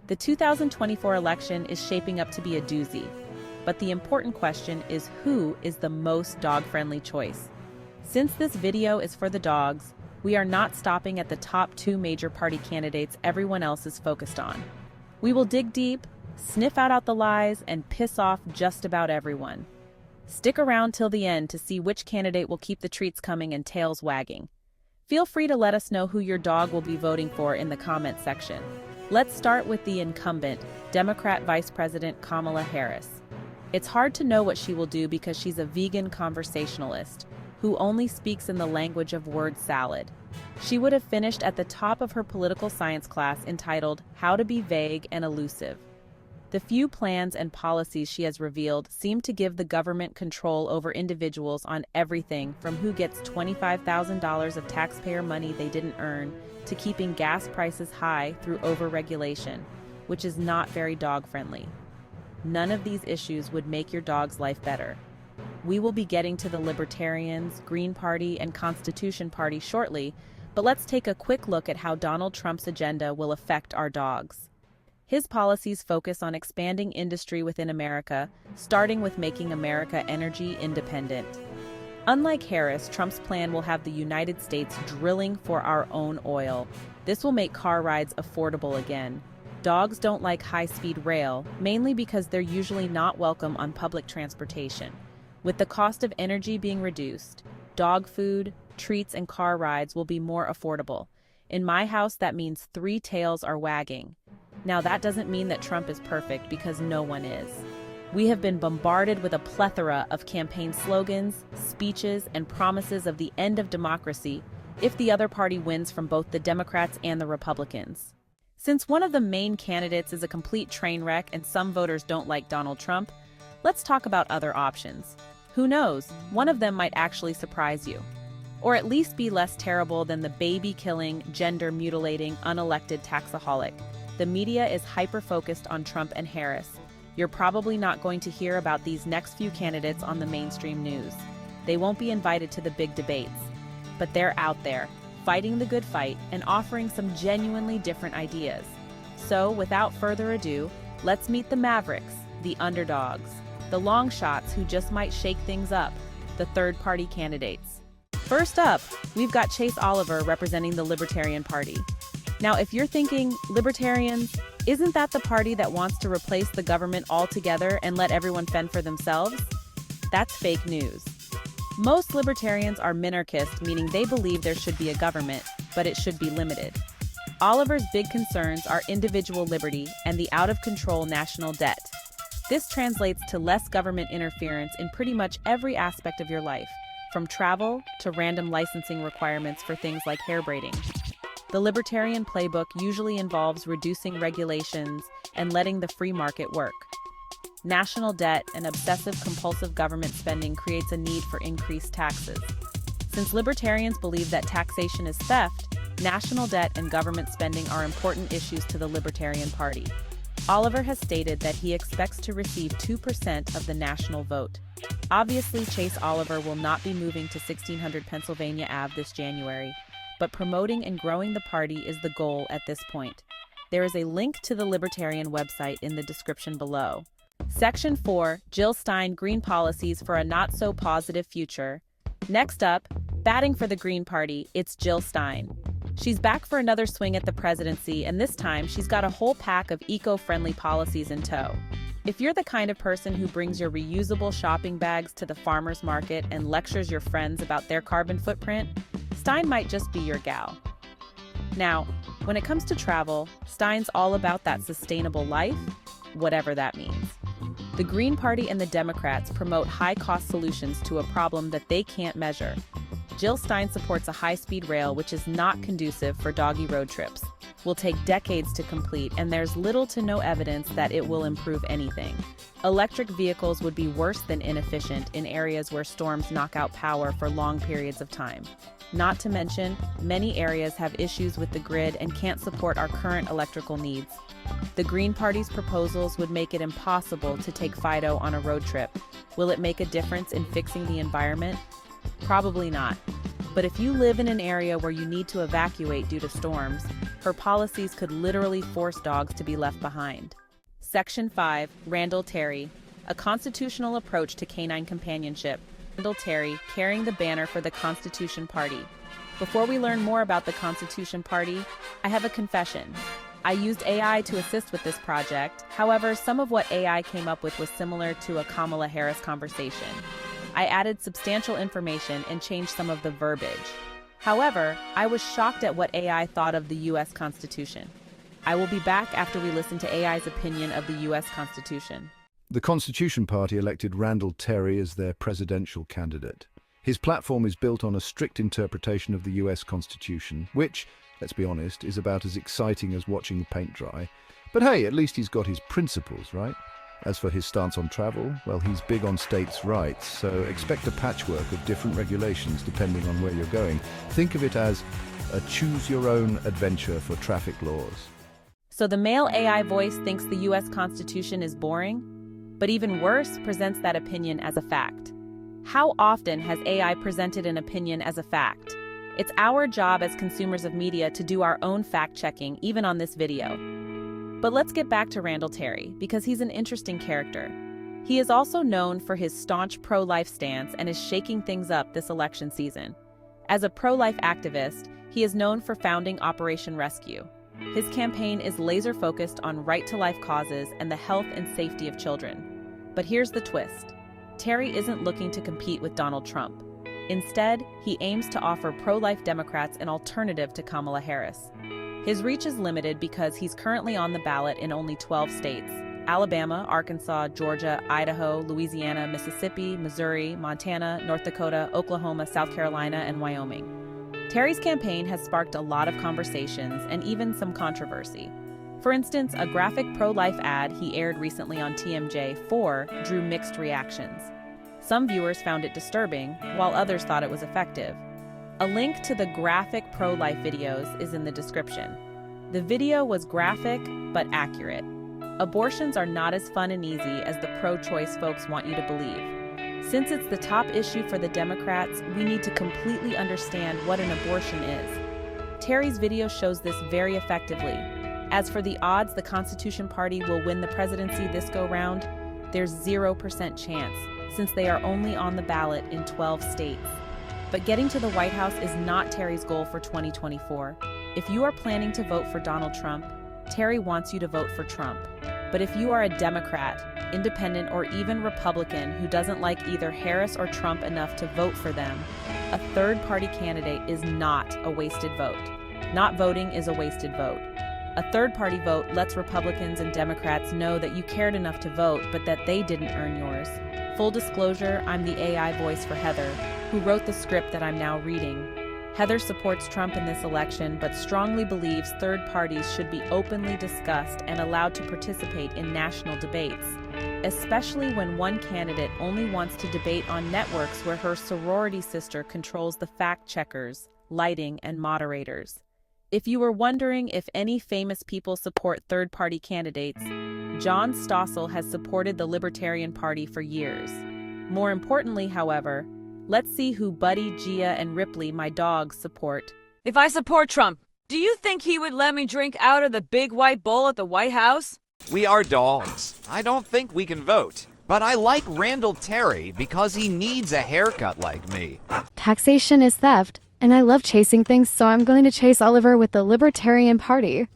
The 2024 election is shaping up to be a doozy, but the important question is who is the most dog-friendly choice? Since this video is for the dogs, we are not stopping at the top 2 major party candidates everyone else is focused on. We will dig deep, sniff out the lies, and piss off just about everyone. Stick around till the end to see which candidate will keep the treats coming and tails wagging. Feel free to let us know who your dog will be voting for in the comment section. Let's start with the incumbent, Democrat Vice President Kamala Harris. It's hard to know what she will do because she's a vegan conversationalist who only speaks in the language of word salad. She would have finished at the top of her political science class entitled How to Be Vague and Elusive. The few plans and policies she has revealed seem to give the government control over individuals on everything from who gets $25,000 of taxpayer money they didn't earn to keeping gas prices high through overregulation, which is not very dog-friendly. None of these issues would make your dog's life better. We will be getting to the Libertarians, Green Party, and Constitution Party shortly, but let's take a quick look at how Donald Trump's agenda will affect our dogs. His policies focus on expanding industry within America, starting with making America energy independent. Unlike Harris, Trump's plan will have the United States drilling for our own oil. This will make car rides affordable again. Dogs don't like high-speed rail, mainly because they're usually not welcome on public transportation. With the cost of energy being reduced, dog food, treats, and car rides will be more affordable. In my house, that means 3 tails are wagging. Now, that doesn't mean that Trump is perfect, because no one is. We have been bombarded with a plethora of campaign slogans, speeches, and promises of the end of democracy if the other party wins from both the Democrats and the Republicans. Since one of the main candidates is a complete train wreck and some voters don't like Donald Trump, let's talk about other options. Who knows, one of them might actually surprise you. Or at least be less terrible than the baby-killing, gender-mutilating, unelected taxaholic. The media is hyper-focused on Trump and Harris. You're probably not going to hear about these next few candidates on the mainstream news. They won't be invited to the big debates. But they're out there, fighting the good fight and offering some genuinely different ideas. So, without further ado, let's meet the Mavericks, the underdogs, the long shots who just might shake things up, the third-party candidates. First up, we've got Chase Oliver representing the Libertarian Party. Now, if you're thinking, Libertarians, isn't that the party that wants to replace the government altogether and let everyone fend for themselves? That's fake news. Most libertarians are minarchist, meaning they believe there should be a government, but it should be limited. Oliver's big concerns are individual liberty and the out-of-control national debt. This translates to less government interference in pretty much every aspect of your life, from travel to random licensing requirements for things like hair braiding. The libertarian playbook usually involves reducing regulations and letting the free market work. National debt and obsessive-compulsive government spending creates a need for increased taxes. Since libertarians believe that taxation is theft, national debt and government spending are important issues to the Libertarian Party. Oliver has stated that he expects to receive 2% of the national vote. Obviously, Chase Oliver will not be moving to 1600 Pennsylvania Ave this January, but promoting and growing the party is the goal at this point. There is a link to the Libertarian website in the description below. Section 4, Jill Stein Green Policies for a Not-So-Positive Future. Next up, batting for the Green Party, it's Jill Stein. She's back for another swing at the presidency, and this time she's got a whole pack of eco-friendly policies in tow. If you're the kind of person who brings your reusable shopping bags to the farmer's market and lectures your friends about their carbon footprint, Stein might just be your gal. Now, when it comes to travel, Stein's all about that sustainable life, whatever that means. The Green Party and the Democrats promote high-cost solutions to a problem that they can't measure. Jill Stein supports a high-speed rail which is not conducive for doggy road trips, will take decades to complete, and there's little to no evidence that it will improve anything. Electric vehicles would be worse than inefficient in areas where storms knock out power for long periods of time. Not to mention, many areas have issues with the grid and can't support our current electrical needs. The Green Party's proposals would make it impossible to take Fido on a road trip. Will it make a difference in fixing the environment? Probably not. But if you live in an area where you need to evacuate due to storms, her policies could literally force dogs to be left behind. Section 5. Randall Terry. A constitutional approach to canine companionship. Randall Terry, carrying the banner for the Constitution Party. Before we learn more about the Constitution Party, I have a confession. I used AI to assist with this project. However, some of what AI came up with was similar to a Kamala Harris conversation. I added substantial information and changed some of the verbiage. However, I was shocked at what AI thought of the U.S. Constitution. I will be back after we listen to AI's opinion of the U.S. Constitution. The Constitution Party elected Randall Terry as their presidential candidate. His platform is built on a strict interpretation of the US Constitution, which, let's be honest, is about as exciting as watching paint dry. But hey, at least he's got his principles, right? As for his stance on travel, well, he's big on states' rights, so expect a patchwork of different regulations depending on where you're going. Think of it as a choose-your-own-adventure for traffic laws. So the male AI voice thinks the US Constitution is boring? But even worse, presents that opinion as a fact. How often has AI presented an opinion as a fact? It's our job as consumers of media to do our own fact-checking, even on this video. But let's get back to Randall Terry, because he's an interesting character. He is also known for his staunch pro-life stance and is shaking things up this election season. As a pro-life activist, he is known for founding Operation Rescue. His campaign is laser-focused on right-to-life causes and the health and safety of children. But here's the twist. Terry isn't looking to compete with Donald Trump. Instead, he aims to offer pro-life Democrats an alternative to Kamala Harris. His reach is limited because he's currently on the ballot in only 12 states: Alabama, Arkansas, Georgia, Idaho, Louisiana, Mississippi, Missouri, Montana, North Dakota, Oklahoma, South Carolina, and Wyoming. Terry's campaign has sparked a lot of conversations and even some controversy. For instance, a graphic pro-life ad he aired recently on TMJ4 drew mixed reactions. Some viewers found it disturbing, while others thought it was effective. A link to the graphic pro-life videos is in the description. The video was graphic, but accurate. Abortions are not as fun and easy as the pro-choice folks want you to believe. Since it's the top issue for the Democrats, we need to completely understand what an abortion is. Terry's video shows this very effectively. As for the odds the Constitution Party will win the presidency this go-round, there's 0% chance, since they are only on the ballot in 12 states. But getting to the White House is not Terry's goal for 2024. If you are planning to vote for Donald Trump, Terry wants you to vote for Trump. But if you are a Democrat, independent, or even Republican who doesn't like either Harris or Trump enough to vote for them, a third-party candidate is not a wasted vote. Not voting is a wasted vote. A third-party vote lets Republicans and Democrats know that you cared enough to vote, but that they didn't earn yours. Full disclosure, I'm the AI voice for Heather, who wrote the script that I'm now reading. Heather supports Trump in this election, but strongly believes third parties should be openly discussed and allowed to participate in national debates, especially when one candidate only wants to debate on networks where her sorority sister controls the fact-checkers, lighting, and moderators. If you were wondering if any famous people support third-party candidates, John Stossel has supported the Libertarian Party for years. More importantly, however, let's see who Buddy, Gia, and Ripley, my dogs, support. If I support Trump, do you think he would let me drink out of the big white bowl at the White House? We are dogs. I don't think we can vote. But I like Randall Terry because he needs a haircut like me. Taxation is theft, and I love chasing things, so I'm going to chase Oliver with the Libertarian Party.